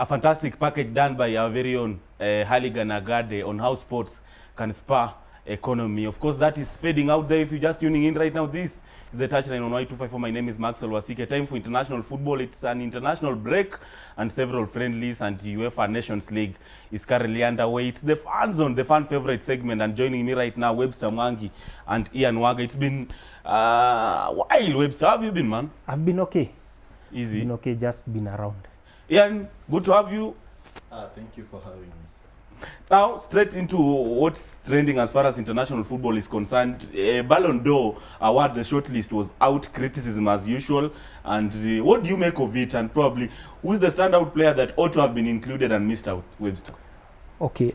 a fantastic package done by our very own Halligan Agade on how sports can spur economy. Of course, that is fading out there. If you're just tuning in right now, this is the touchline on Y254. My name is Maxwell Wasike. Time for international football. It's an international break and several friendlies, and UEFA Nations League is currently underway. It's the fan zone, the fan favorite segment, and joining me right now, Webster Mwangi and Ian Waga. It's been while, Webster. How have you been, man? I've been okay. Easy. Been okay, just been around. Ian, good to have you. Thank you for having me. Now, straight into what's trending as far as international football is concerned. Ballon d'Or award, the shortlist was out, criticism as usual. And what do you make of it? And probably, who's the standout player that ought to have been included and missed out, Webster? Okay,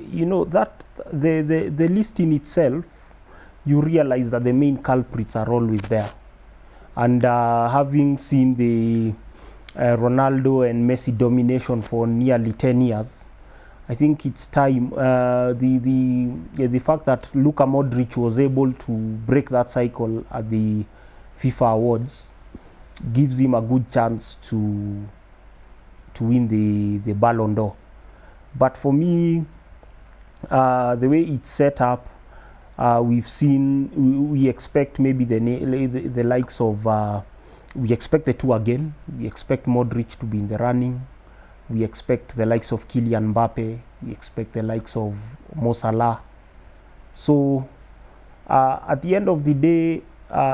you know that the list in itself, you realize that the main culprits are always there. And having seen the Ronaldo and Messi domination for nearly 10 years, I think it's time. The fact that Luka Modric was able to break that cycle at the FIFA awards gives him a good chance to win the Ballon d'Or. But for me, the way it's set up, we've seen, we expect maybe the likes of, we expect the two again. We expect Modric to be in the running. We expect the likes of Kylian Mbappe. We expect the likes of Mo Salah. So at the end of the day,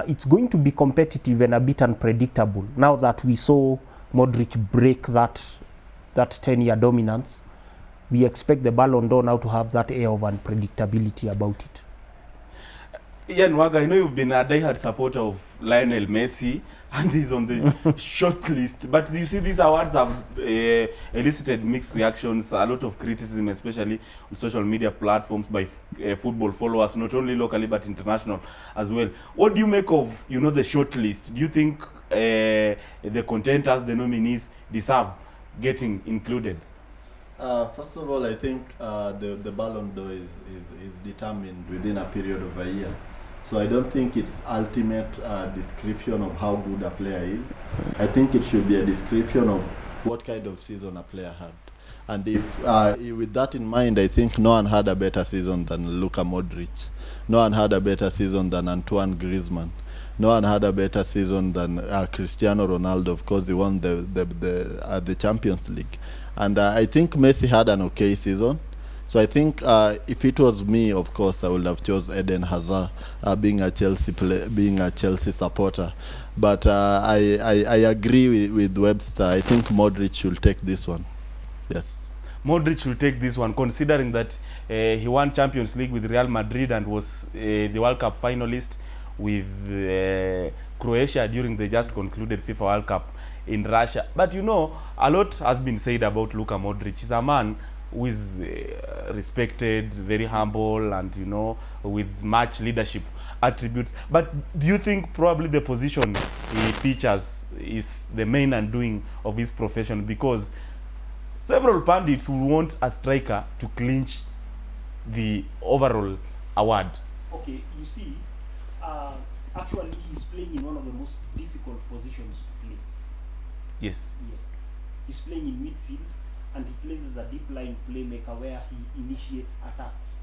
it's going to be competitive and a bit unpredictable. Now that we saw Modric break that 10-year dominance, we expect the Ballon d'Or now to have that air of unpredictability about it. Ian Waga, I know you've been a diehard supporter of Lionel Messi, and he's on the short list. But do you see these awards have elicited mixed reactions, a lot of criticism, especially on social media platforms by football followers, not only locally but international as well. What do you make of, the short list? Do you think the contenders, the nominees, deserve getting included? First of all, I think the Ballon d'Or is determined within a period of a year. So I don't think it's ultimate description of how good a player is. I think it should be a description of what kind of season a player had. And if with that in mind, I think no one had a better season than Luka Modric. No one had a better season than Antoine Griezmann. No one had a better season than Cristiano Ronaldo. Of course, he won the Champions League. And I think Messi had an okay season. So I think if it was me, of course, I would have chose Eden Hazard, being a Chelsea supporter. But I agree with Webster. I think Modric should take this one. Yes. Modric will take this one, considering that he won Champions League with Real Madrid and was the World Cup finalist with Croatia during the just concluded FIFA World Cup in Russia. But a lot has been said about Luka Modric. He's a man who is respected, very humble, and with much leadership attributes. But do you think probably the position he features is the main undoing of his profession? Because several pundits will want a striker to clinch the overall award. Okay, you see, actually he's playing in one of the most difficult positions to play. Yes. Yes. He's playing in midfield, and he plays as a deep line playmaker where he initiates attacks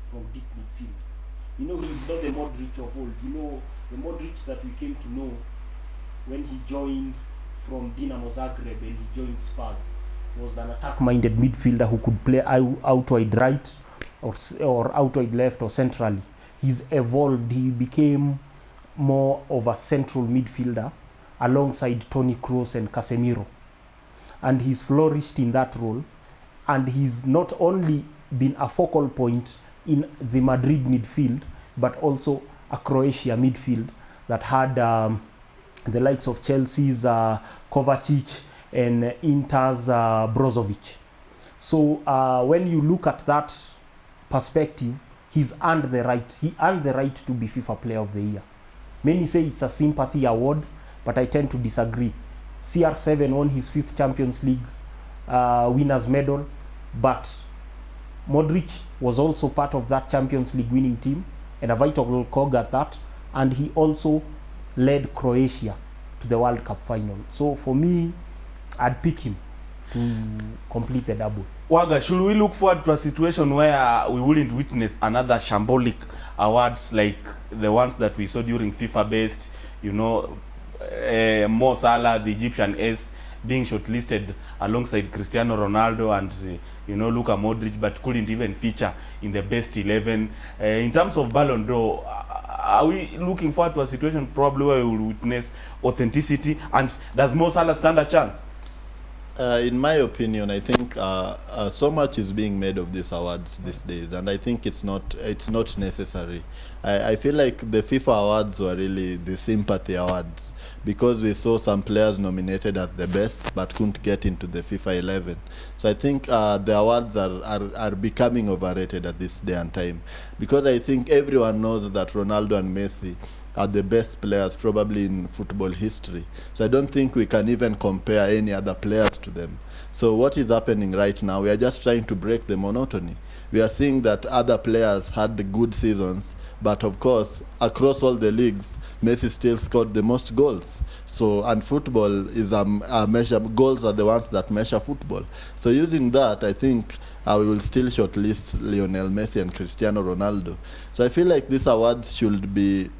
from deep midfield. He's not the Modric of old. The Modric that we came to know when he joined from Dinamo Zagreb and he joined Spurs was an attack-minded midfielder who could play out wide right or out wide left or centrally. He's evolved. He became more of a central midfielder alongside Toni Kroos and Casemiro. And he's flourished in that role. And he's not only been a focal point in the Madrid midfield, but also a Croatia midfield that had the likes of Chelsea's Kovacic and Inter's Brozovic. So when you look at that perspective, he's earned the right. He earned the right to be FIFA Player of the Year. Many say it's a sympathy award, but I tend to disagree. CR7 won his 5th Champions League winners medal, but Modric was also part of that Champions League winning team and a vital cog at that, and he also led Croatia to the World Cup final. So for me, I'd pick him. to complete the double. Waga, should we look forward to a situation where we wouldn't witness another shambolic awards like the ones that we saw during FIFA-based, you know, Mo Salah, the Egyptian ace, being shortlisted alongside Cristiano Ronaldo and you know, Luka Modric, but couldn't even feature in the best 11. In terms of Ballon d'Or, are we looking forward to a situation probably where we will witness authenticity, and does Mo Salah stand a chance? In my opinion, I think so much is being made of these awards these days, and I think it's not necessary. I feel like the FIFA awards were really the sympathy awards, because we saw some players nominated as the best but couldn't get into the FIFA 11. So I think the awards are becoming overrated at this day and time, because I think everyone knows that Ronaldo and Messi are the best players probably in football history. So I don't think we can even compare any other players to them. So what is happening right now, we are just trying to break the monotony. We are seeing that other players had good seasons, but of course, across all the leagues, Messi still scored the most goals. So, and football is a measure, goals are the ones that measure football. So using that, I think we will still shortlist Lionel Messi and Cristiano Ronaldo. So I feel like these awards should be,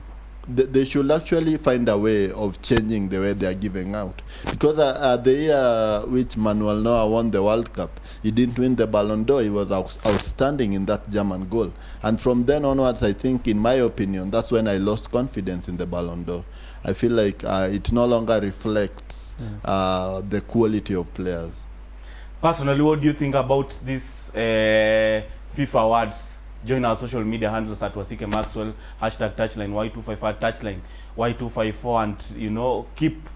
they should actually find a way of changing the way they are giving out. Because the year which Manuel Neuer won the World Cup, he didn't win the Ballon d'Or. He was outstanding in that German goal. And from then onwards, I think, in my opinion, that's when I lost confidence in the Ballon d'Or. I feel like it no longer reflects the quality of players. Personally, what do you think about this FIFA awards? Join our social media handles at Wasike Maxwell, hashtag touchline Y254, touchline Y254, and you know, keep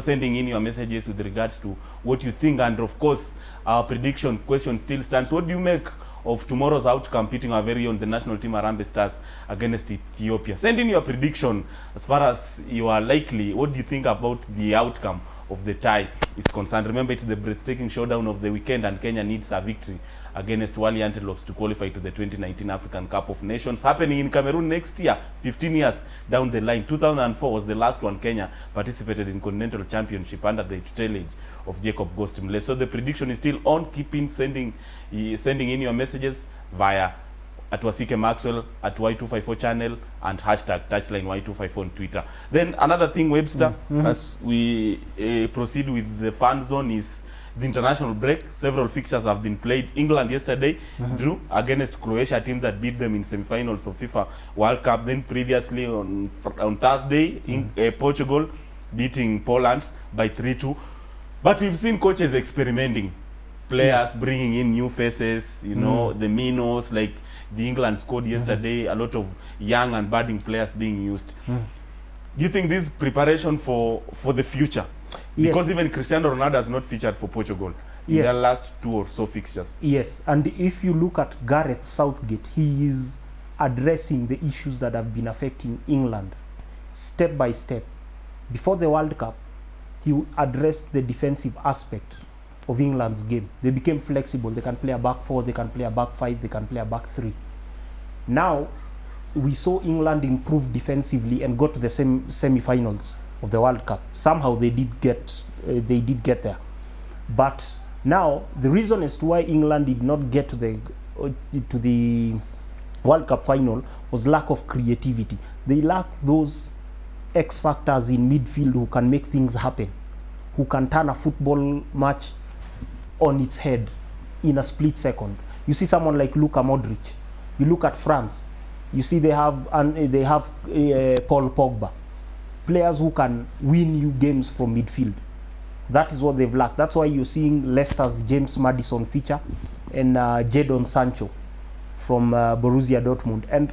sending in your messages with regards to what you think. And of course, our prediction question still stands. What do you make of tomorrow's outcome, pitting our very own the national team Harambee Stars against Ethiopia? Send in your prediction as far as you are likely. What do you think about the outcome of the tie is concerned? Remember, it's the breathtaking showdown of the weekend, and Kenya needs a victory against Wally Antelopes to qualify to the 2019 African Cup of Nations, happening in Cameroon next year, 15 years down the line. 2004 was the last one Kenya participated in Continental Championship under the tutelage of Jacob Ghost Mulee. So the prediction is still on. Keep in sending in your messages via at Wasike Maxwell, at Y254 channel, and hashtag touchline Y254 on Twitter. Then another thing, Webster, as we proceed with the fan zone, is the international break. Several fixtures have been played. England yesterday drew against Croatia, a team that beat them in semi-finals of FIFA World Cup. Then previously on Thursday, Portugal beating Poland by 3-2. But we've seen coaches experimenting, players bringing in new faces, you know, the Minos, like the England squad yesterday, a lot of young and budding players being used. Do you think this is preparation for the future? Yes. Because even Cristiano Ronaldo has not featured for Portugal in their last 2 or so fixtures. Yes, and if you look at Gareth Southgate, he is addressing the issues that have been affecting England step by step. Before the World Cup, he addressed the defensive aspect of England's game. They became flexible. They can play a back 4, they can play a back 5, they can play a back 3. Now, we saw England improve defensively and got to the semi-finals of the World Cup. Somehow they did get there. But now, the reason as to why England did not get to the World Cup final was lack of creativity. They lack those X factors in midfield who can make things happen, who can turn a football match on its head in a split second. You see someone like Luka Modric. You look at France. You see they have Paul Pogba, players who can win you games from midfield. That is what they've lacked. That's why you're seeing Leicester's James Maddison feature and Jadon Sancho from Borussia Dortmund. And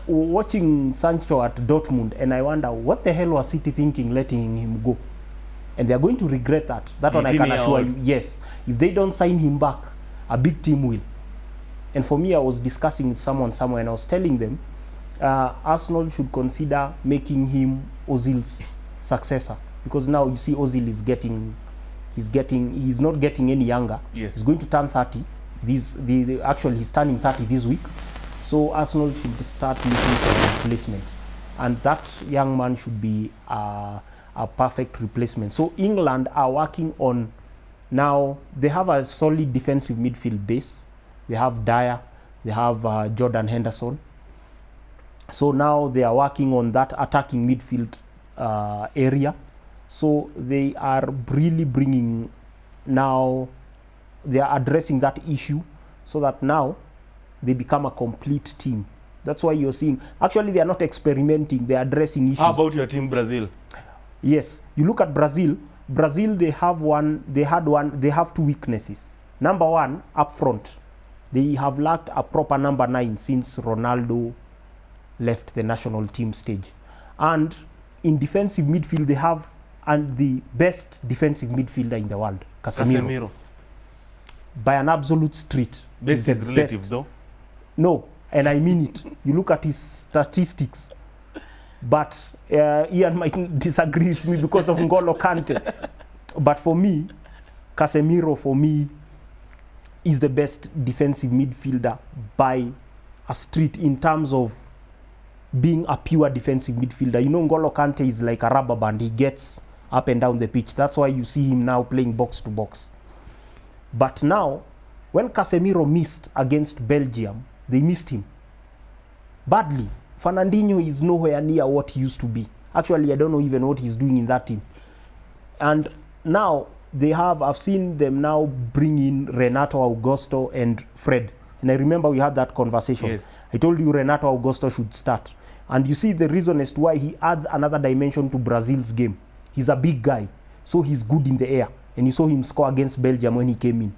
watching Sancho at Dortmund, and I wonder what the hell was City thinking letting him go. And they're going to regret that. That one I can assure you. Yes, if they don't sign him back, a big team will. And for me, I was discussing with someone somewhere, and I was telling them Arsenal should consider making him Ozil's successor, because now you see Ozil is he's not getting any younger. Yes, he's going to turn 30. Actually he's turning 30 this week. So Arsenal should start looking for a replacement, and that young man should be a perfect replacement. So England are working on Now they have a solid defensive midfield base. They have Dyer, they have Jordan Henderson. So now they are working on that attacking midfield area. So they are really bringing now, they are addressing that issue so that now they become a complete team. That's why you're seeing, actually they are not experimenting, they are addressing issues. How about your team, Brazil? Yes, you look at Brazil, they have two weaknesses. Number one, up front, they have lacked a proper number 9 since Ronaldo left the national team stage. And in defensive midfield, they have the best defensive midfielder in the world, Casemiro. By an absolute street. Best is relative though. No, and I mean it. You look at his statistics. But Ian might disagree with me because of N'Golo Kante. But for me, Casemiro, for me, is the best defensive midfielder by a street in terms of being a pure defensive midfielder. You know, N'Golo Kante is like a rubber band. He gets up and down the pitch. That's why you see him now playing box to box. But now, when Casemiro missed against Belgium, they missed him badly. Fernandinho is nowhere near what he used to be. Actually, I don't know even what he's doing in that team. And now they have, I've seen them now bring in Renato Augusto and Fred. And I remember we had that conversation. Yes. I told you Renato Augusto should start. And you see the reason as to why he adds another dimension to Brazil's game. He's a big guy, so he's good in the air. And you saw him score against Belgium when he came in.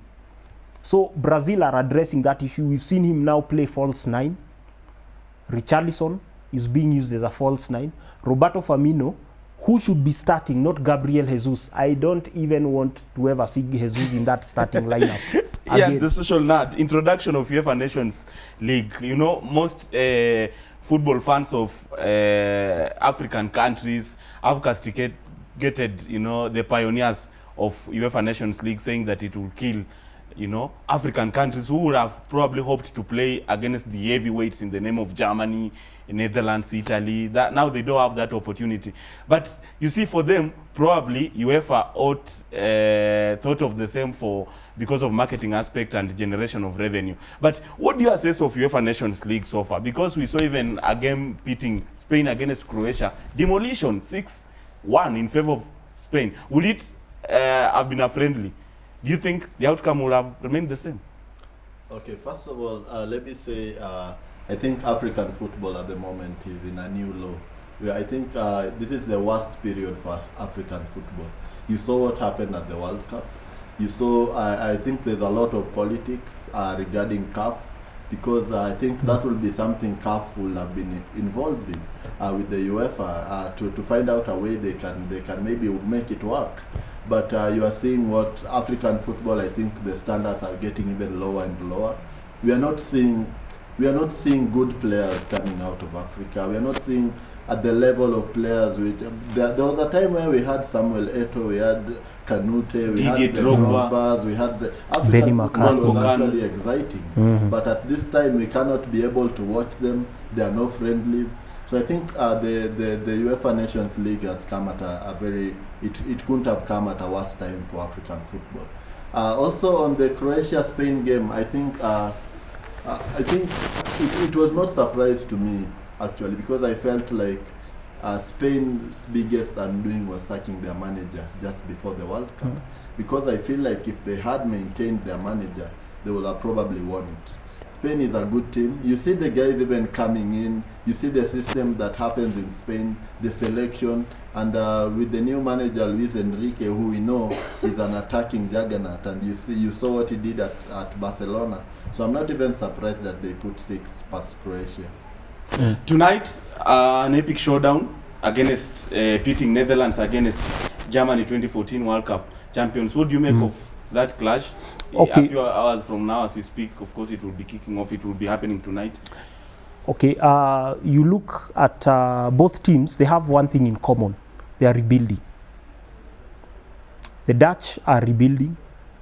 So Brazil are addressing that issue. We've seen him now play false 9. Richarlison is being used as a false 9. Roberto Firmino, who should be starting, not Gabriel Jesus. I don't even want to ever see Jesus in that starting lineup. Yeah, Again. the social nut. Introduction of UEFA Nations League. You know, most football fans of African countries have castigated, you know, the pioneers of UEFA Nations League, saying that it will kill, you know, African countries who would have probably hoped to play against the heavyweights in the name of Germany, Netherlands, Italy. That now they don't have that opportunity. But you see, for them, probably UEFA thought of the same because of marketing aspect and generation of revenue. But what do you assess of UEFA Nations League so far? Because we saw even a game pitting Spain against Croatia, demolition 6-1 in favor of Spain. Would it have been a friendly? Do you think the outcome will have remained the same? Okay, first of all, let me say, I think African football at the moment is in a new low. I think this is the worst period for African football. You saw what happened at the World Cup. You saw, I think there's a lot of politics regarding CAF, because I think that will be something CAF will have been involved in with the UEFA to find out a way they can maybe make it work. But you are seeing what African football, I think the standards are getting even lower and lower. We are not seeing good players coming out of Africa. We are not seeing at the level of players. There was a time where we had Samuel Eto'o, we had Kanute, we had the Drogbas, we had the African football was actually exciting. But at this time, we cannot be able to watch them. They are not friendly. So I think the UEFA Nations League has come at a very, it couldn't have come at a worse time for African football. Also on the Croatia-Spain game, I think it was not surprise to me actually, because I felt like Spain's biggest undoing was sacking their manager just before the World Cup. Because I feel like if they had maintained their manager, they would have probably won it. Spain is a good team. You see the guys even coming in. You see the system that happens in Spain, the selection, and with the new manager Luis Enrique, who we know is an attacking juggernaut, and you saw what he did at Barcelona. So I'm not even surprised that they put 6 past Croatia. Tonight, an epic showdown against pitting Netherlands against Germany 2014 World Cup champions. What do you make of that clash? Okay. A few hours from now, as we speak, of course, it will be kicking off. It will be happening tonight. Okay, you look at both teams, they have one thing in common. They are rebuilding. The Dutch are rebuilding.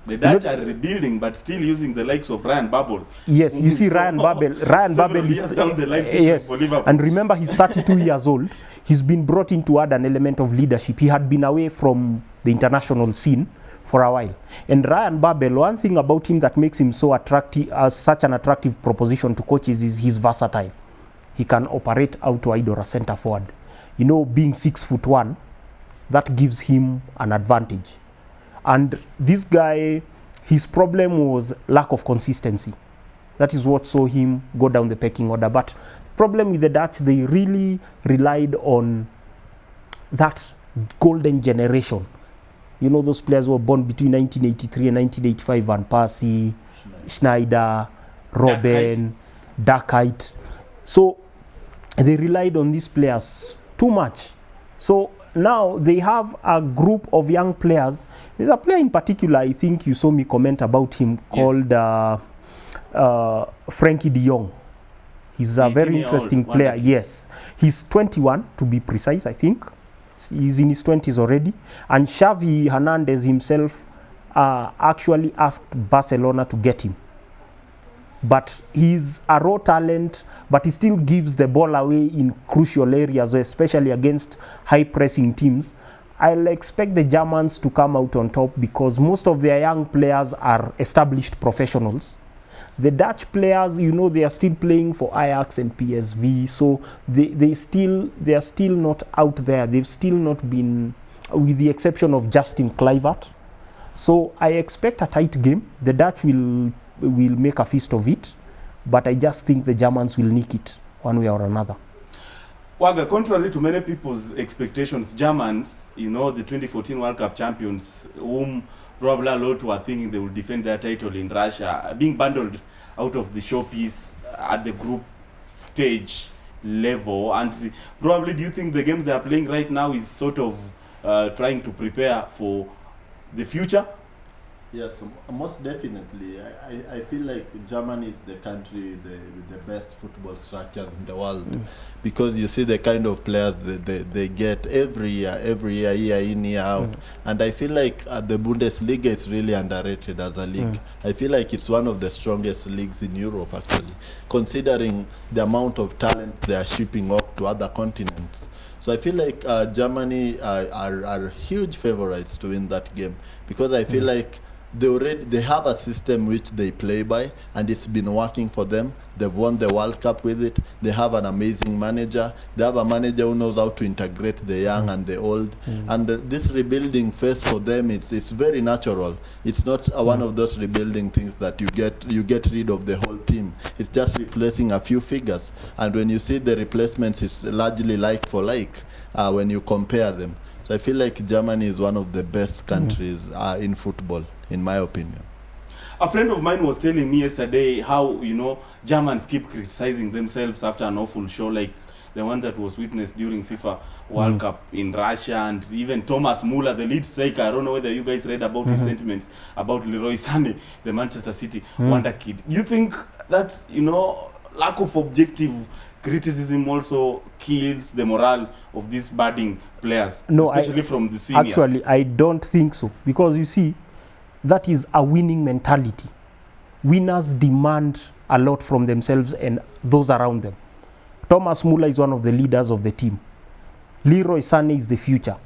The Dutch are rebuilding, but still using the likes of Ryan Babel. Yes, you see Ryan Babel. Ryan Babel is down the line yes, for Liverpool. and remember he's 32 years old. He's been brought in to add an element of leadership. He had been away from the international scene for a while. And Ryan Babel, one thing about him that makes him so attractive, such an attractive proposition to coaches, is he's versatile. He can operate out wide or a center forward. You know, being 6'1", that gives him an advantage. And this guy, his problem was lack of consistency. That is what saw him go down the pecking order. But problem with the Dutch, they really relied on that golden generation. You know, those players who were born between 1983 and 1985, Van Persie, Schneider, Robben, Duyckert. So they relied on these players too much. So now they have a group of young players. There's a player in particular, I think you saw me comment about him, called Frankie de Jong. He's a very interesting player. Yes, he's 21 to be precise, I think. He's in his 20s already. And Xavi Hernandez himself actually asked Barcelona to get him. But he's a raw talent, but he still gives the ball away in crucial areas, especially against high-pressing teams. I'll expect the Germans to come out on top because most of their young players are established professionals. The Dutch players, you know, they are still playing for Ajax and PSV, so they are still not out there. They've still not been, with the exception of Justin Kluivert. So I expect a tight game. The Dutch will make a feast of it, but I just think the Germans will nick it one way or another. Waga, contrary to many people's expectations, Germans, you know, the 2014 World Cup champions, whom probably a lot were thinking they will defend their title in Russia, being bundled out of the showpiece at the group stage level. And probably, do you think the games they are playing right now is sort of trying to prepare for the future? Yes, most definitely. I feel like Germany is the country with the best football structures in the world, because you see the kind of players they get every year, year in, year out. And I feel like the Bundesliga is really underrated as a league. I feel like it's one of the strongest leagues in Europe, actually, considering the amount of talent they are shipping off to other continents. So I feel like Germany are huge favorites to win that game, because I feel like they have a system which they play by, and it's been working for them. They've won the World Cup with it. They have an amazing manager. They have a manager who knows how to integrate the young and the old. And this rebuilding phase for them, it's very natural. It's not one of those rebuilding things that you get rid of the whole team. It's just replacing a few figures. And when you see the replacements, it's largely like for like when you compare them. So I feel like Germany is one of the best countries in football, in my opinion. A friend of mine was telling me yesterday how, you know, Germans keep criticizing themselves after an awful show like the one that was witnessed during FIFA World Cup in Russia. And even Thomas Muller, the lead striker, I don't know whether you guys read about his sentiments about Leroy Sané, the Manchester City wonder kid. You think that, you know, lack of objective criticism also kills the morale of these budding players, especially from the seniors? Actually, I don't think so, because you see, that is a winning mentality. Winners demand a lot from themselves and those around them. Thomas Muller is one of the leaders of the team. Leroy Sané is the future.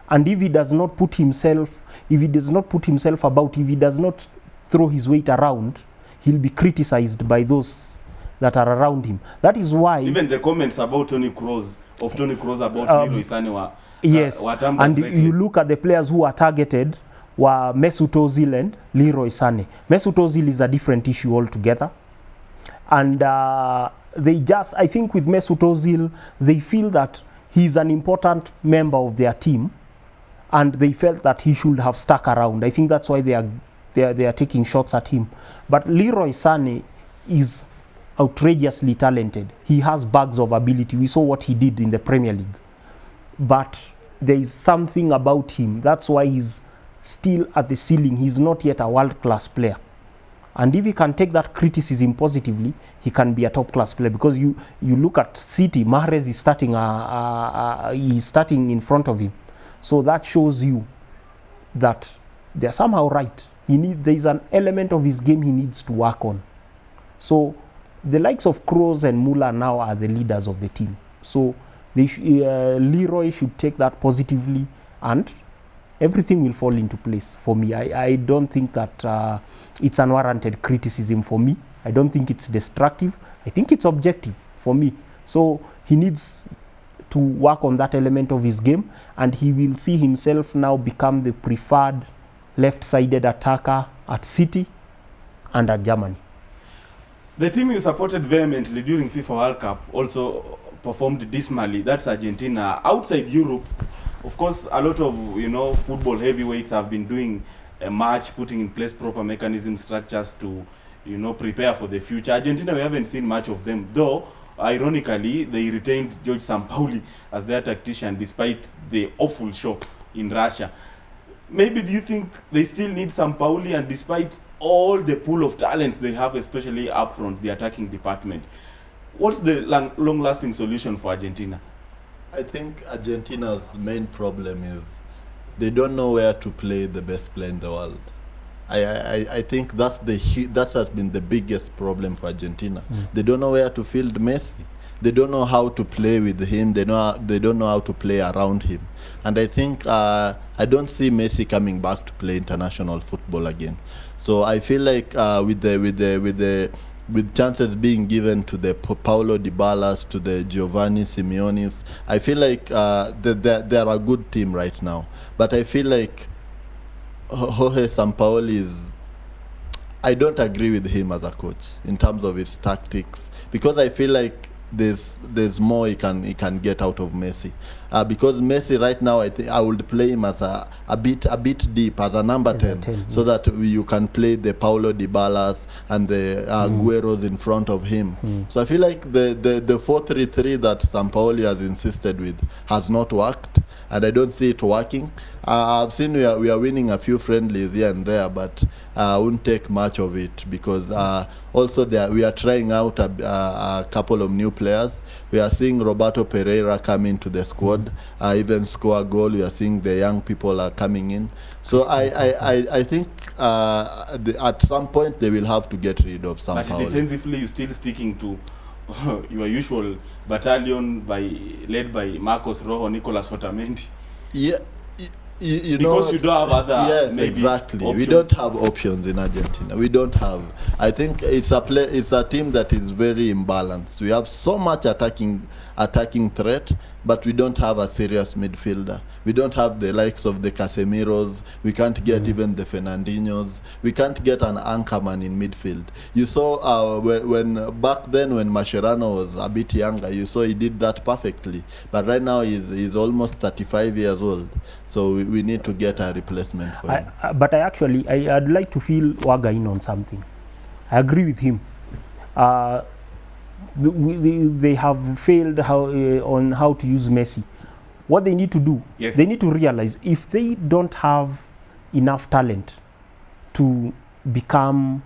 And if he does not put himself about, if he does not throw his weight around, he'll be criticized by those that are around him. That is why even the comments about Toni Kroos about Leroy Sané were yes, and you look at the players who are targeted were Mesut Ozil and Leroy Sané. Mesut Ozil is a different issue altogether, and I think with Mesut Ozil, they feel that he's an important member of their team, and they felt that he should have stuck around. I think that's why they are taking shots at him. But Leroy Sané is outrageously talented. He has bags of ability. We saw what he did in the Premier League. But there is something about him. That's why he's still at the ceiling. He's not yet a world-class player. And if he can take that criticism positively, he can be a top-class player. Because you look at City, Mahrez is starting in front of him. So that shows you that they're somehow right. There is an element of his game he needs to work on. So the likes of Kroos and Muller now are the leaders of the team. So Leroy should take that positively and everything will fall into place for me. I don't think that it's unwarranted criticism for me. I don't think it's destructive. I think it's objective for me. So he needs to work on that element of his game, and he will see himself now become the preferred left-sided attacker at City and at Germany. The team you supported vehemently during FIFA World Cup also performed dismally. That's Argentina. Outside Europe, of course, a lot of football heavyweights have been doing a match, putting in place proper mechanism structures to prepare for the future. Argentina, we haven't seen much of them, though. Ironically, they retained George Sampaoli as their tactician despite the awful show in Russia. Maybe do you think they still need Sampaoli, and despite all the pool of talents they have, especially up front, the attacking department, what's the long-lasting solution for Argentina? I think Argentina's main problem is they don't know where to play the best player in the world. I think that has been the biggest problem for Argentina. They don't know where to field Messi. They don't know how to play with him. They don't know how to play around him. And I think I don't see Messi coming back to play international football again. So I feel like with chances being given to the Paulo Dybalas, to the Giovanni Simeones, I feel like they're a good team right now. But I feel like Jorge Sampaoli I don't agree with him as a coach in terms of his tactics, because I feel like there's more he can get out of Messi, because Messi right now I think I would play him as a bit deep as a number 10, so that you can play the Paulo Dybalas and the Agueros in front of him. So I feel like the 4-3-3 that Sampaoli has insisted with has not worked, and I don't see it working. I've seen we are winning a few friendlies here and there, but I wouldn't take much of it, because also we are trying out a couple of new players. We are seeing Roberto Pereira come into the squad, even score a goal. We are seeing the young people are coming in. So I think at some point they will have to get rid of Sampaoli. But defensively, you're still sticking to your usual battalion led by Marcos Rojo, Nicolas Otamendi. Yeah. Because you don't have other yes, exactly. options. We don't have options in Argentina. We don't have. I think it's a team that is very imbalanced. We have so much attacking threat, but we don't have a serious midfielder. We don't have the likes of the Casemiros. We can't get even the Fernandinhos. We can't get an anchorman in midfield. You saw when back then when Mascherano was a bit younger, you saw he did that perfectly. But right now he's almost 35 years old. So we need to get a replacement for him. But I'd like to feel Waga in on something. I agree with him. They have failed on how to use Messi. What they need to do, they need to realize if they don't have enough talent to become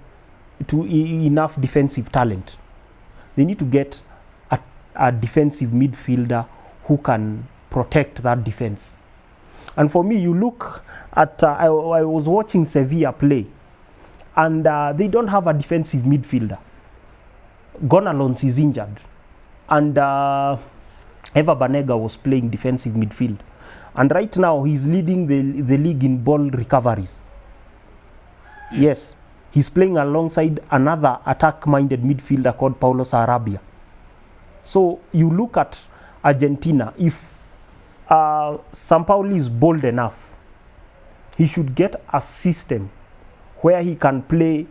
enough defensive talent, they need to get a defensive midfielder who can protect that defense. And for me, you look at I was watching Sevilla play, and they don't have a defensive midfielder. Gonalons is injured, and Eva Banega was playing defensive midfield, and right now he's leading the league in ball recoveries. Yes, he's playing alongside another attack-minded midfielder called Paulo Sarabia. So you look at Argentina, if Sampaoli is bold enough, he should get a system where he can play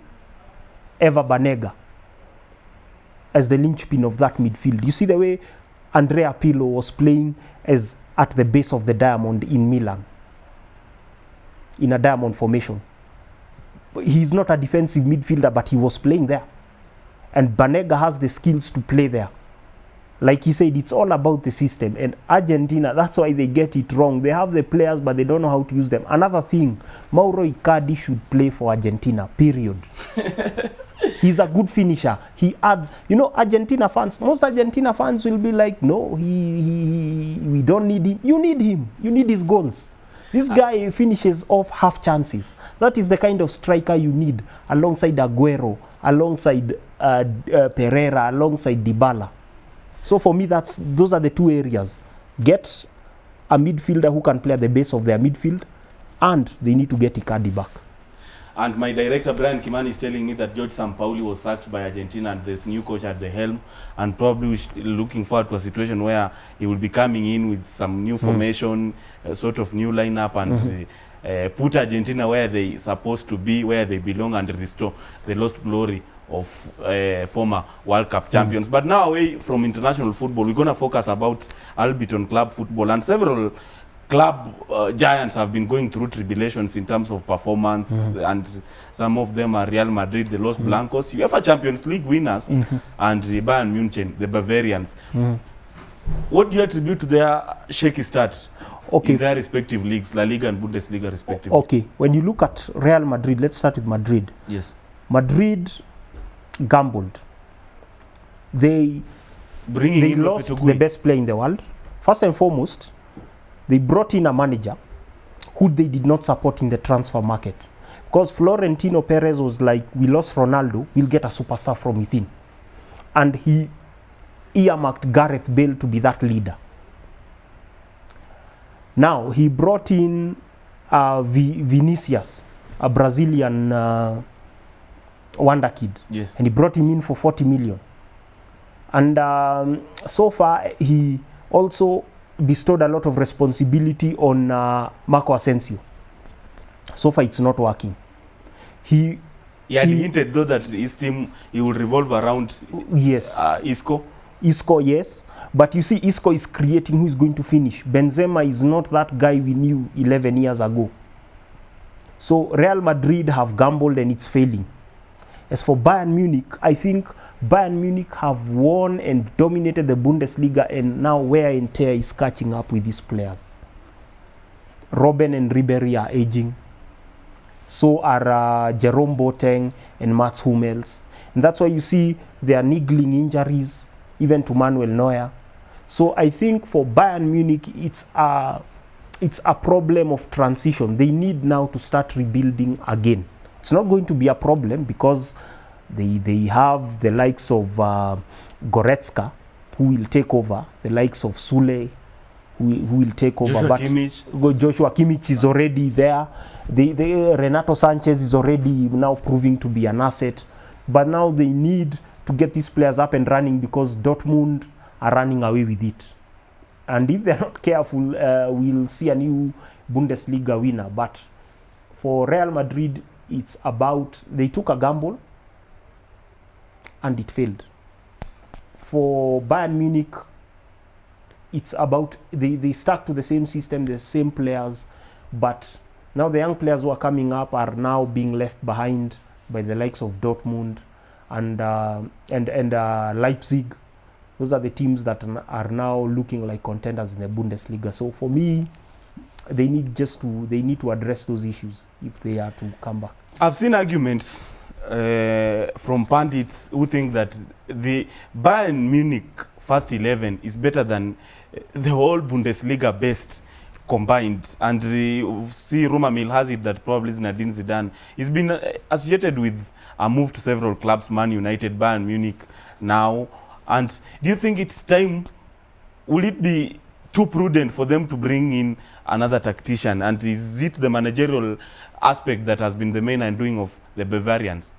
Eva Banega as the linchpin of that midfield. You see the way Andrea Pirlo was playing as at the base of the diamond in Milan, in a diamond formation. He's not a defensive midfielder, but he was playing there. And Banega has the skills to play there. Like he said, it's all about the system. And Argentina, that's why they get it wrong. They have the players, but they don't know how to use them. Another thing, Mauro Icardi should play for Argentina, period. He's a good finisher. He adds, Argentina fans, most Argentina fans will be like, no, we don't need him. You need him. You need his goals. This guy finishes off half chances. That is the kind of striker you need alongside Aguero, alongside Pereira, alongside Dybala. So for me, those are the two areas. Get a midfielder who can play at the base of their midfield, and they need to get Icardi back. And my director Brian Kimani is telling me that George Sampaoli was sacked by Argentina and there's new coach at the helm, and probably looking forward to a situation where he will be coming in with some new formation, sort of new lineup, and put Argentina where they supposed to be, where they belong, and restore the lost glory of former World Cup champions. But now away from international football, we're going to focus about Albiton club football, and several club giants have been going through tribulations in terms of performance, and some of them are Real Madrid, the Los Blancos, UEFA Champions League winners, and Bayern Munich, the Bavarians. What do you attribute to their shaky start in their respective leagues, La Liga and Bundesliga respectively? Okay, when you look at Real Madrid, let's start with Madrid. Yes. Madrid gambled. They lost the best player in the world. First and foremost, they brought in a manager who they did not support in the transfer market. Because Florentino Perez was like, we lost Ronaldo, we'll get a superstar from within. And he earmarked Gareth Bale to be that leader. Now, he brought in Vinicius, a Brazilian wonder kid. Yes. And he brought him in for 40 million. And so far, he also bestowed a lot of responsibility on Marco Asensio. So far, it's not working. He hinted though that his team, he will revolve around Isco. Isco, yes. But you see, Isco is creating who is going to finish. Benzema is not that guy we knew 11 years ago. So Real Madrid have gambled and it's failing. As for Bayern Munich, I think Bayern Munich have won and dominated the Bundesliga, and now wear and tear is catching up with these players. Robben and Ribéry are aging. So are Jerome Boateng and Mats Hummels. And that's why you see there are niggling injuries, even to Manuel Neuer. So I think for Bayern Munich, it's a problem of transition. They need now to start rebuilding again. It's not going to be a problem because they have the likes of Goretzka, who will take over, the likes of Sule, who will take over. Joshua Kimmich is already there. Renato Sanchez is already now proving to be an asset. But now they need to get these players up and running because Dortmund are running away with it. And if they're not careful, we'll see a new Bundesliga winner. But for Real Madrid, it's about, they took a gamble and it failed. For Bayern Munich, it's about, they stuck to the same system, the same players, but now the young players who are coming up are now being left behind by the likes of Dortmund and Leipzig. Those are the teams that are now looking like contenders in the Bundesliga. So for me, they need to address those issues if they are to come back. I've seen arguments from pundits who think that the Bayern Munich first 11 is better than the whole Bundesliga best combined. And see, rumor mill has it that probably Zinedine Zidane has been associated with a move to several clubs, Man United, Bayern Munich now. And do you think it's time, will it be too prudent for them to bring in another tactician? And is it the managerial aspect that has been the main undoing of the Bavarians?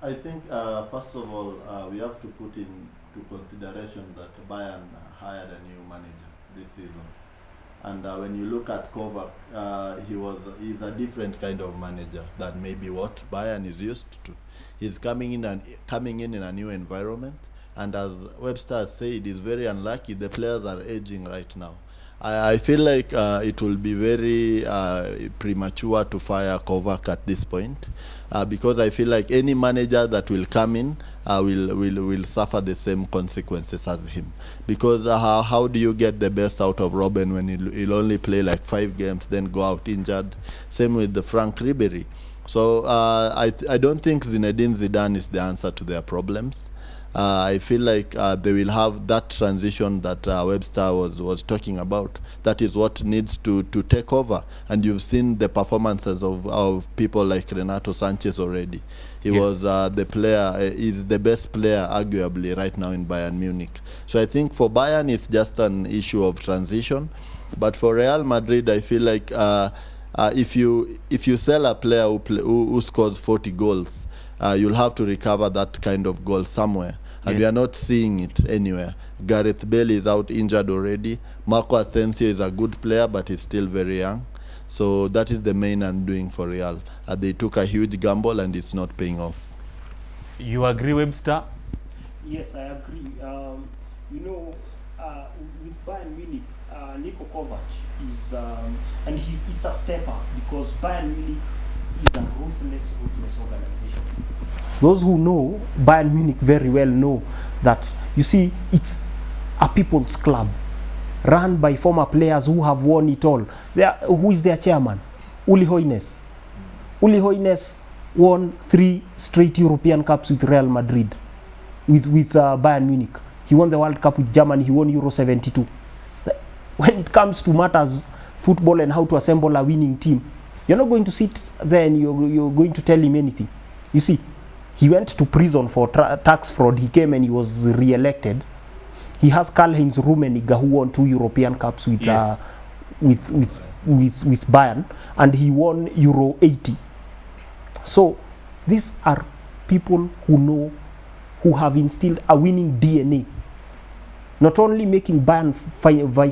I think, first of all, we have to put into consideration that Bayern hired a new manager this season. And when you look at Kovac, he's a different kind of manager than maybe what Bayern is used to. He's coming in in a new environment. And as Webster said, it's very unlucky. The players are aging right now. I feel like it will be very premature to fire Kovac at this point, because I feel like any manager that will come in will suffer the same consequences as him. Because how do you get the best out of Robben when he'll only play like 5 games, then go out injured? Same with the Frank Ribéry. So I don't think Zinedine Zidane is the answer to their problems. I feel like they will have that transition that Webster was talking about. That is what needs to take over. And you've seen the performances of people like Renato Sanchez already. He was the player, is the best player arguably right now in Bayern Munich. So I think for Bayern it's just an issue of transition. But for Real Madrid, I feel like if you sell a player who scores 40 goals, you'll have to recover that kind of goal somewhere. And we are not seeing it anywhere. Gareth Bale is out injured already. Marco Asensio is a good player, but he's still very young. So that is the main undoing for Real. They took a huge gamble and it's not paying off. You agree, Webster? Yes, I agree. With Bayern Munich, Niko Kovac is, and it's a step up because Bayern Munich is a ruthless organization. Those who know Bayern Munich very well know that, you see, it's a people's club run by former players who have won it all. Who is their chairman? Uli Hoeneß. Uli Hoeneß won 3 straight European Cups with Real Madrid, with Bayern Munich. He won the World Cup with Germany. He won Euro 72. When it comes to matters football and how to assemble a winning team, you're not going to sit there and you're going to tell him anything. You see, he went to prison for tax fraud. He came and he was re-elected. He has Karl-Heinz Rummenigge, who won 2 European Cups with Bayern, and he won Euro 80. So these are people who know, who have instilled a winning DNA. Not only making Bayern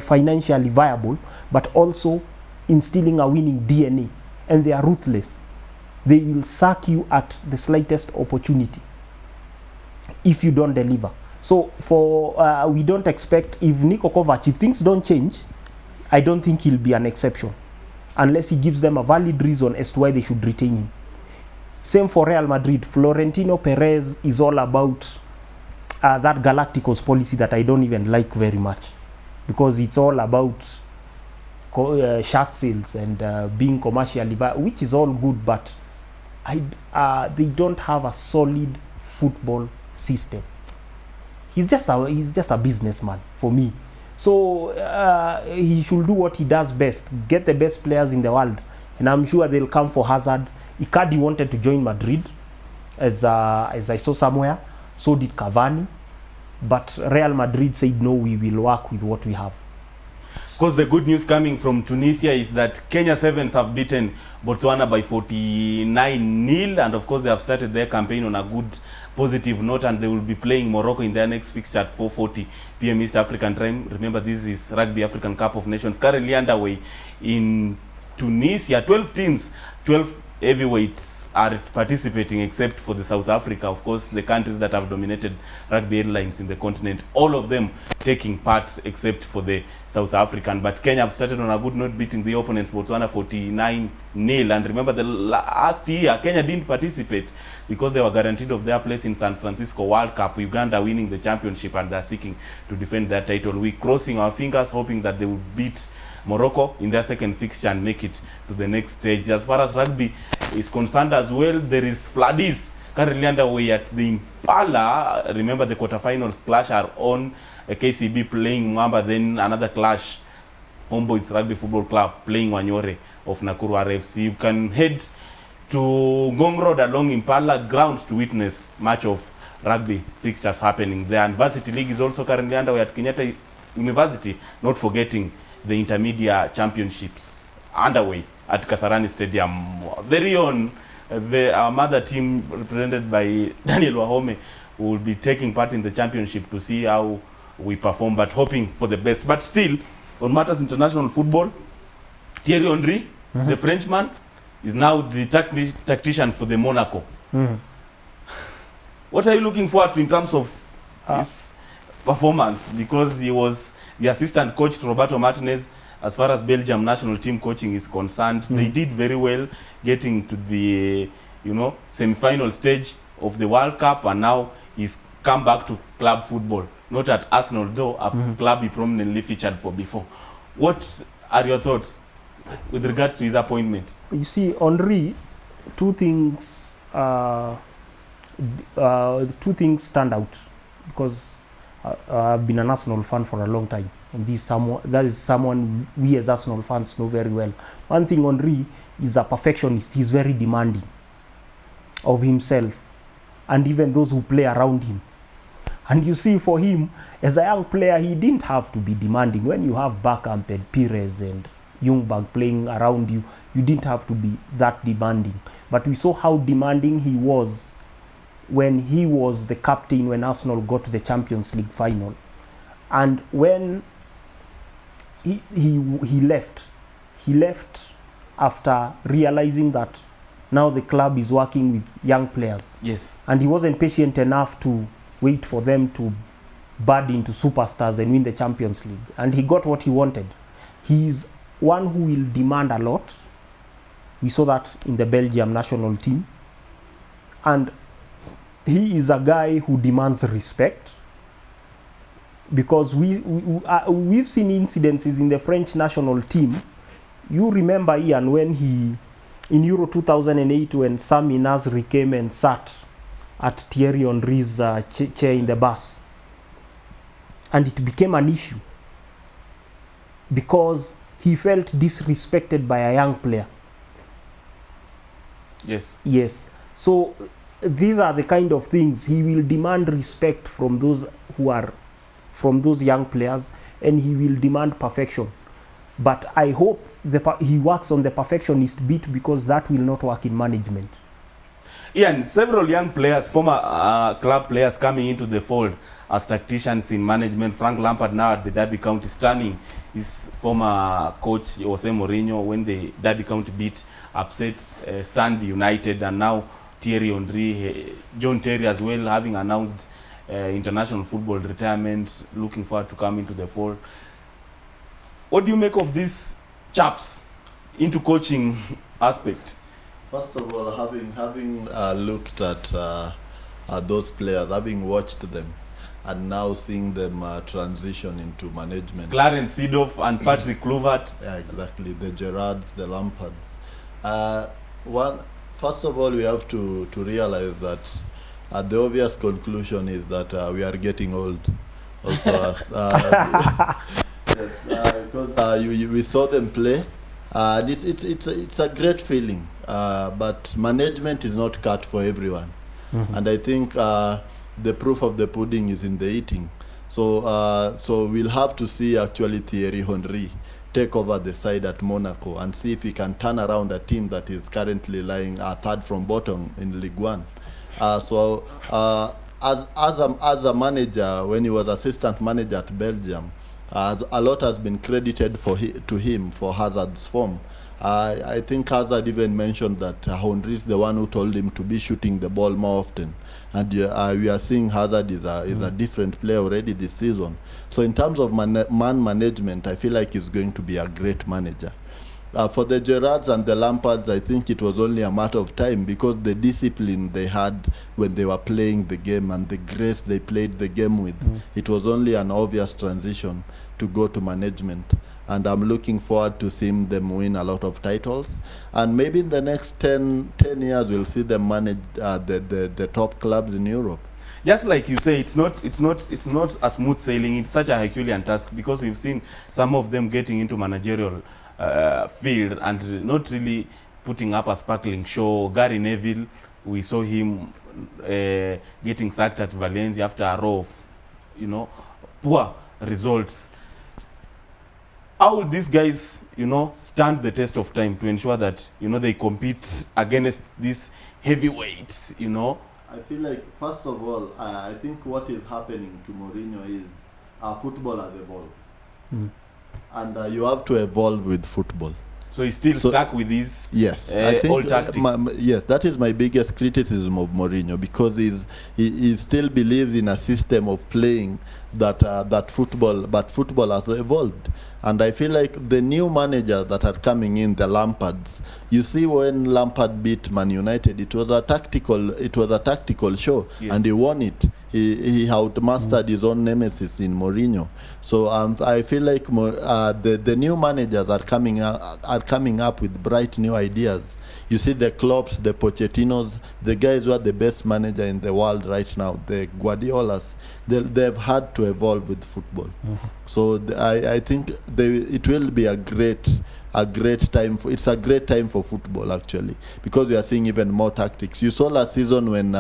financially viable, but also instilling a winning DNA. And they are ruthless. They will sack you at the slightest opportunity if you don't deliver. So we don't expect, if Niko Kovac, if things don't change, I don't think he'll be an exception, unless he gives them a valid reason as to why they should retain him. Same for Real Madrid. Florentino Perez is all about that Galacticos policy that I don't even like very much, because it's all about shirt sales and being commercially viable, which is all good, but they don't have a solid football system. He's just a businessman for me. So he should do what he does best, get the best players in the world, and I'm sure they'll come for Hazard. Icardi wanted to join Madrid, as I saw somewhere. So did Cavani, but Real Madrid said no, we will work with what we have. Of course, the good news coming from Tunisia is that Kenya Sevens have beaten Botswana by 49-0, and of course they have started their campaign on a good positive note, and they will be playing Morocco in their next fixture at 4:40 p.m. East African time. Remember, this is Rugby African Cup of Nations currently underway in Tunisia. 12 teams, 12 heavyweights are participating, except for the South Africa, of course, the countries that have dominated rugby headlines in the continent, all of them taking part except for the South African. But Kenya have started on a good note, beating the opponents Botswana 49-0. And remember, the last year Kenya didn't participate because they were guaranteed of their place in San Francisco World Cup. Uganda winning the championship, and they're seeking to defend their title. We're crossing our fingers, hoping that they will beat Morocco in their second fixture and make it to the next stage. As far as rugby is concerned as well, there is Floodies currently underway at the Impala. Remember, the quarterfinals clash are on. KCB playing Mwamba, then another clash, Homeboys Rugby Football Club playing Wanyore of Nakuru RFC. You can head to Ngong Road along Impala grounds to witness match of rugby fixtures happening there. And Varsity League is also currently underway at Kenyatta University, not forgetting the Intermedia Championships underway at Kasarani Stadium. Very own our mother team, represented by Daniel Wahome, will be taking part in the championship to see how we perform, but hoping for the best. But still, on matters international football, Thiery Henry, the Frenchman, is now the tactician for the Monaco. What are you looking forward to in terms of his performance? Because he was the assistant coach to Roberto Martinez as far as Belgium national team coaching is concerned. They did very well getting to the semi-final stage of the World Cup, and now he's come back to club football, not at Arsenal, though a club he prominently featured for before. What are your thoughts with regards to his appointment? You see, Henry, two things stand out, because I've been an Arsenal fan for a long time, and that is someone we as Arsenal fans know very well. One thing, Henry is a perfectionist. He's very demanding of himself and even those who play around him. And you see, for him, as a young player, he didn't have to be demanding. When you have Bergkamp and Pires and Ljungberg playing around you, you didn't have to be that demanding. But we saw how demanding he was when he was the captain when Arsenal got to the Champions League final. And when he left after realizing that now the club is working with young players. Yes. And he wasn't patient enough to wait for them to bud into superstars and win the Champions League. And he got what he wanted. He's one who will demand a lot. We saw that in the Belgium national team. And he is a guy who demands respect, because we've seen incidences in the French national team. You remember, Ian, when in Euro 2008, when Sami Nasri came and sat at Thierry Henry's chair in the bus, and it became an issue because he felt disrespected by a young player. Yes. So these are the kind of things he will demand respect from those young players, and he will demand perfection. But I hope he works on the perfectionist bit, because that will not work in management. Ian, several young players, former club players, coming into the fold as tacticians in management. Frank Lampard now at the Derby County, stunning his former coach Jose Mourinho when the Derby County beat upset Stand United, and now Thierry Henry, John Terry as well, having announced international football retirement, looking forward to come into the fold. What do you make of these chaps into coaching aspect? First of all, having looked at those players, having watched them, and now seeing them transition into management. Clarence Seedorf and Patrick Kluivert. Yeah, exactly. The Gerrards, the Lampards. First of all, we have to realize that the obvious conclusion is that we are getting old. Also, because we saw them play, and it's a great feeling. But management is not cut for everyone, and I think the proof of the pudding is in the eating. So we'll have to see actually Thierry Henry take over the side at Monaco and see if he can turn around a team that is currently lying third from bottom in Ligue 1. As a manager, when he was assistant manager at Belgium, a lot has been credited to him for Hazard's form. I think Hazard even mentioned that Henry is the one who told him to be shooting the ball more often, and we are seeing Hazard is a different player already this season. So in terms of man management, I feel like he's going to be a great manager. For the Gerrards and the Lampards, I think it was only a matter of time, because the discipline they had when they were playing the game and the grace they played the game with, it was only an obvious transition to go to management. And I'm looking forward to seeing them win a lot of titles. And maybe in the next 10 years, we'll see them manage the top clubs in Europe. Just like you say, it's not a smooth sailing. It's such a Herculean task, because we've seen some of them getting into managerial field and not really putting up a sparkling show. Gary Neville, we saw him getting sacked at Valencia after a row of, poor results. How will these guys, stand the test of time to ensure that, they compete against these heavyweights, I feel like, first of all, I think what is happening to Mourinho is football has evolved. And you have to evolve with football. So he's still stuck with these I think, old tactics. Yes, that is my biggest criticism of Mourinho, because he still believes in a system of playing that football has evolved. And I feel like the new managers that are coming in, the Lampards, you see when Lampard beat Man United, it was a tactical show, and he won it. He outmastered his own nemesis in Mourinho. So I feel like the new managers are coming up with bright new ideas. You see the Klopps, the Pochettinos, the guys who are the best manager in the world right now, the Guardiolas, they've had to evolve with football. So I think it will be a great time. It's a great time for football, actually, because we are seeing even more tactics. You saw last season when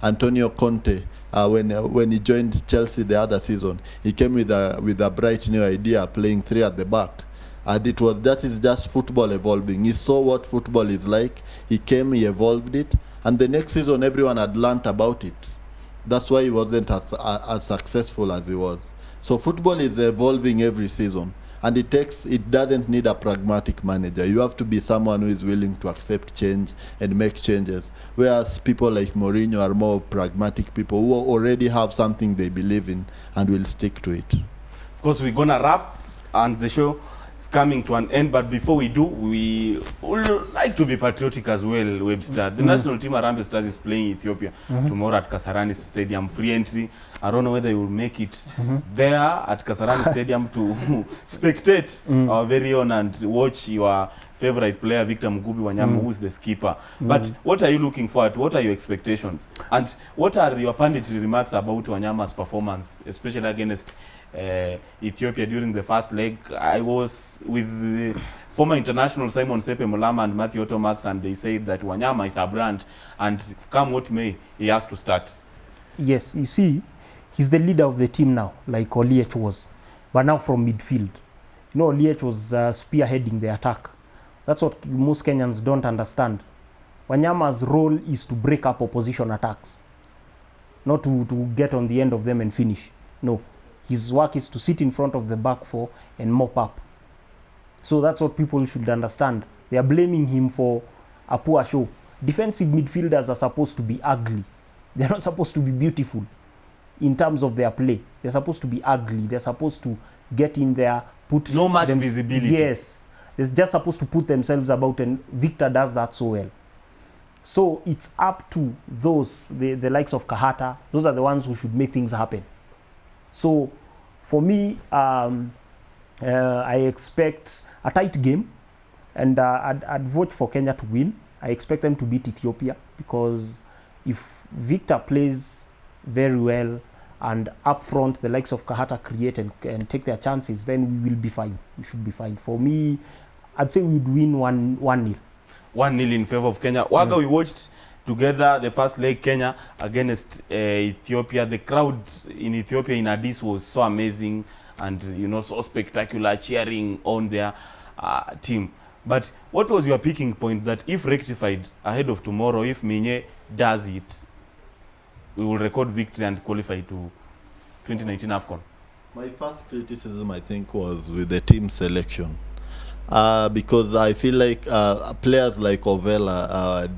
Antonio Conte, when he joined Chelsea the other season, he came with a bright new idea, playing three at the back. And that is just football evolving. He saw what football is like. He came, he evolved it, and the next season everyone had learnt about it. That's why he wasn't as successful as he was. So football is evolving every season, and it doesn't need a pragmatic manager. You have to be someone who is willing to accept change and make changes. Whereas people like Mourinho are more pragmatic people who already have something they believe in and will stick to it. Of course, we're gonna wrap, and the show is coming to an end. But before we do, we would like to be patriotic as well, Webster. The national team, Harambee Stars, is playing Ethiopia tomorrow at Kasarani Stadium. Free entry. I don't know whether you will make it there at Kasarani Stadium to spectate our very own and watch your favorite player, Victor Mugubi Wanyama, who is the skipper. But what are you looking forward to? What are your expectations? And what are your punditry remarks about Wanyama's performance, especially against Ethiopia during the first leg? I was with the former international Simon Sepe Mulama and Matthew Otomax, and they said that Wanyama is a brand, and come what may, he has to start. Yes, you see, he's the leader of the team now, like Oliech was, but now from midfield. You know, Oliech was spearheading the attack. That's what most Kenyans don't understand. Wanyama's role is to break up opposition attacks, not to get on the end of them and finish. No, his work is to sit in front of the back four and mop up. So that's what people should understand. They are blaming him for a poor show. Defensive midfielders are supposed to be ugly. They're not supposed to be beautiful in terms of their play. They're supposed to be ugly. They're supposed to get in there, put no much visibility. Yes. They're just supposed to put themselves about, and Victor does that so well. So it's up to those, the likes of Kahata. Those are the ones who should make things happen. So for me, I expect a tight game, and I'd vote for Kenya to win. I expect them to beat Ethiopia, because if Victor plays very well and up front the likes of Kahata create and take their chances, then we will be fine. We should be fine. For me, I'd say we'd win 1-0. 1-0 in favor of Kenya. Waga, we watched together the first leg, Kenya against Ethiopia. The crowd in Ethiopia in Addis was so amazing and, you know, so spectacular, cheering on their team. But what was your picking point that if rectified ahead of tomorrow, if Minye does it, we will record victory and qualify to 2019 AFCON? My first criticism, I think, was with the team selection. Because I feel like players like Ovela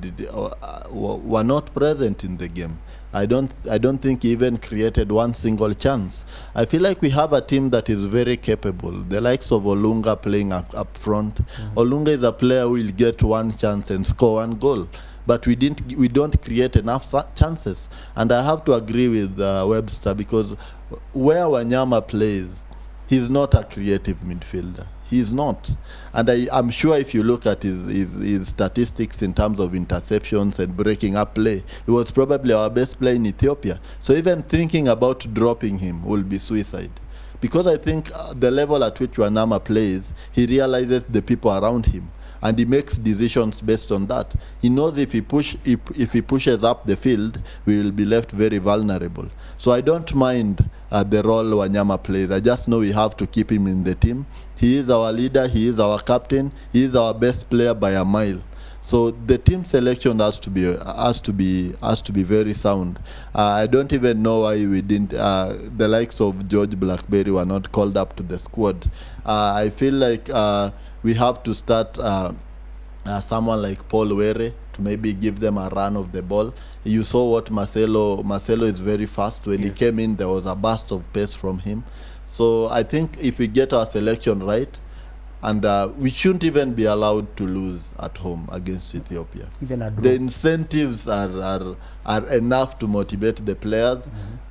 were not present in the game. I don't think he even created one single chance. I feel like we have a team that is very capable. The likes of Olunga playing up front. Olunga is a player who will get one chance and score one goal. But we don't create enough chances. And I have to agree with Webster, because where Wanyama plays, he's not a creative midfielder. He's not. And I'm sure if you look at his statistics in terms of interceptions and breaking up play, he was probably our best player in Ethiopia. So even thinking about dropping him will be suicide. Because I think the level at which Wanyama plays, he realizes the people around him, and he makes decisions based on that. He knows if he pushes up the field, we will be left very vulnerable. So I don't mind the role Wanyama plays. I just know we have to keep him in the team. He is our leader, he is our captain, he is our best player by a mile. So the team selection has to be very sound. I don't even know why we didn't. The likes of George Blackberry were not called up to the squad. I feel like we have to start someone like Paul Were to maybe give them a run of the ball. You saw what Marcelo is very fast. When he came in, there was a burst of pace from him. So I think if we get our selection right, and we shouldn't even be allowed to lose at home against Ethiopia. The incentives are enough to motivate the players.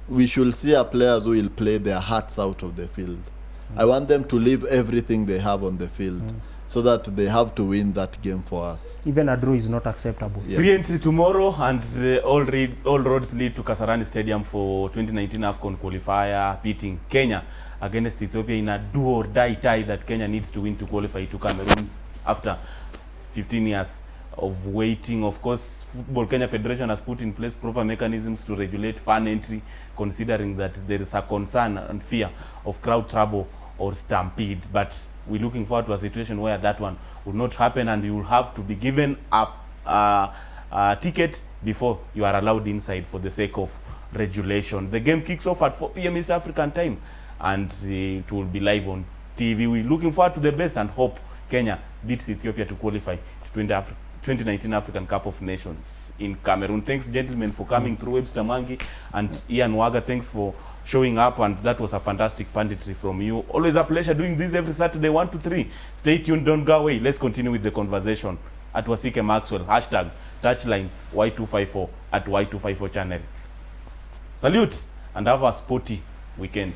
We should see our players who will play their hearts out of the field. I want them to leave everything they have on the field, so that they have to win that game for us. Even a draw is not acceptable. Yes. Free entry tomorrow, and all roads lead to Kasarani Stadium for 2019 AFCON qualifier, beating Kenya against Ethiopia in a do or die tie that Kenya needs to win to qualify to Cameroon after 15 years of waiting. Of course, Football Kenya Federation has put in place proper mechanisms to regulate fan entry, considering that there is a concern and fear of crowd trouble or stampede. But we're looking forward to a situation where that one will not happen, and you will have to be given a ticket before you are allowed inside for the sake of regulation. The game kicks off at 4 p.m. East African time, and it will be live on TV. We're looking forward to the best and hope Kenya beats Ethiopia to qualify to 2019 African Cup of Nations in Cameroon. Thanks, gentlemen, for coming through. Webster Mangi and Ian Waga, thanks for showing up, and that was a fantastic punditry from you. Always a pleasure doing this every Saturday, 1 to 3. Stay tuned, don't go away. Let's continue with the conversation at Wasike Maxwell, hashtag touchline Y254 at Y254 channel. Salute and have a sporty weekend.